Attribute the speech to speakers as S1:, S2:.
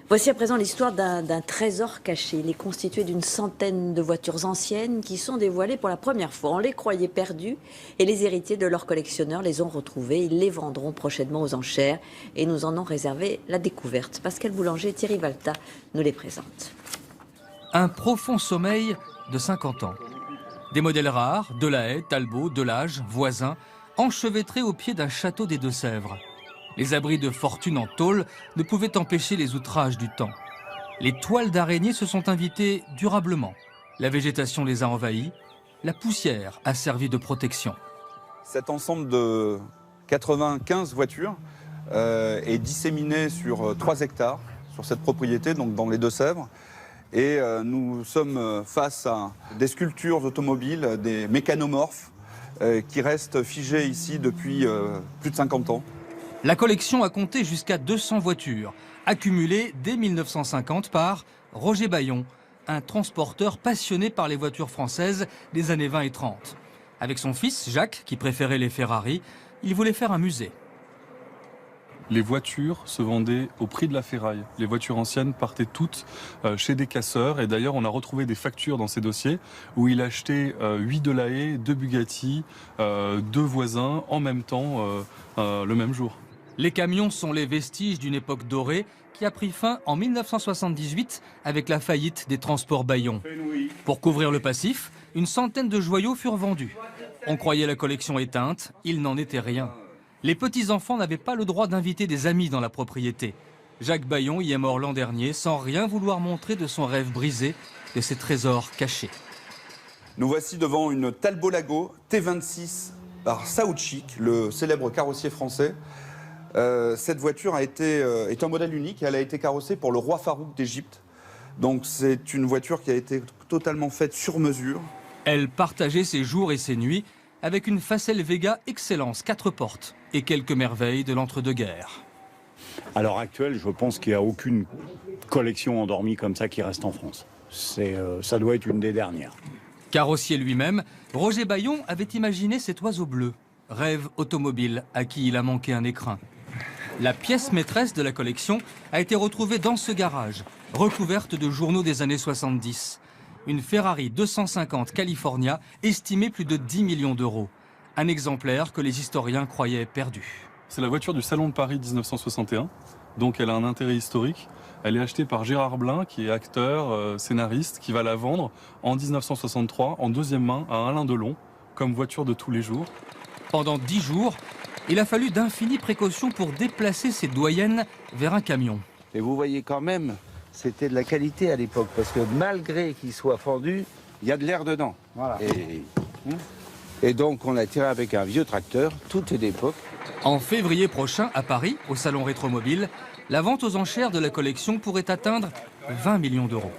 S1: Voici à présent l'histoire d'un trésor caché. Il est constitué d'une centaine de voitures anciennes qui sont dévoilées pour la première fois. On les croyait perdues et les héritiers de leurs collectionneurs les ont retrouvées. Ils les vendront prochainement aux enchères et nous en ont réservé la découverte. Pascal Boulanger et Thierry Valta nous les présentent.
S2: Un profond sommeil de 50 ans. Des modèles rares, Delahaye, Talbot, Delage, voisins, enchevêtrés au pied d'un château des Deux-Sèvres. Les abris de fortune en tôle ne pouvaient empêcher les outrages du temps. Les toiles d'araignées se sont invitées durablement. La végétation les a envahis. La poussière a servi de protection.
S3: Cet ensemble de 95 voitures est disséminé sur 3 hectares, sur cette propriété, donc dans les Deux-Sèvres. Et nous sommes face à des sculptures automobiles, des mécanomorphes qui restent figés ici depuis plus de 50 ans.
S2: La collection a compté jusqu'à 200 voitures, accumulées dès 1950 par Roger Bayon, un transporteur passionné par les voitures françaises des années 20 et 30. Avec son fils, Jacques, qui préférait les Ferrari, il voulait faire un musée.
S4: Les voitures se vendaient au prix de la ferraille. Les voitures anciennes partaient toutes chez des casseurs. Et d'ailleurs, on a retrouvé des factures dans ces dossiers où il achetait 8 Delahaye, 2 Bugatti, 2 voisins en même temps, le même jour.
S2: Les camions sont les vestiges d'une époque dorée qui a pris fin en 1978 avec la faillite des transports Bayon. Pour couvrir le passif, une centaine de joyaux furent vendus. On croyait la collection éteinte, il n'en était rien. Les petits-enfants n'avaient pas le droit d'inviter des amis dans la propriété. Jacques Bayon y est mort l'an dernier sans rien vouloir montrer de son rêve brisé, de ses trésors cachés.
S3: Nous voici devant une Talbot Lago T26 par Saoutchik, le célèbre carrossier français. Cette voiture est un modèle unique. Elle a été carrossée pour le roi Farouk d'Égypte. Donc c'est une voiture qui a été totalement faite sur mesure.
S2: Elle partageait ses jours et ses nuits avec une Facel Vega Excellence 4 portes et quelques merveilles de l'entre-deux-guerres.
S5: À l'heure actuelle, je pense qu'il n'y a aucune collection endormie comme ça qui reste en France. Ça doit être une des dernières.
S2: Carrossier lui-même, Roger Bayon avait imaginé cet oiseau bleu, rêve automobile à qui il a manqué un écrin. La pièce maîtresse de la collection a été retrouvée dans ce garage, recouverte de journaux des années 70. Une Ferrari 250 California estimée plus de 10 millions d'euros. Un exemplaire que les historiens croyaient perdu.
S4: C'est la voiture du Salon de Paris 1961, donc elle a un intérêt historique. Elle est achetée par Gérard Blin, qui est acteur, scénariste, qui va la vendre en 1963, en deuxième main, à Alain Delon, comme voiture de tous les jours.
S2: Pendant 10 jours, il a fallu d'infinies précautions pour déplacer ces doyennes vers un camion.
S6: Et vous voyez quand même, c'était de la qualité à l'époque, parce que malgré qu'il soit fendu, il y a de l'air dedans. Voilà. Et donc on l'a tiré avec un vieux tracteur, tout est d'époque.
S2: En février prochain, à Paris, au Salon Rétromobile, la vente aux enchères de la collection pourrait atteindre 20 millions d'euros.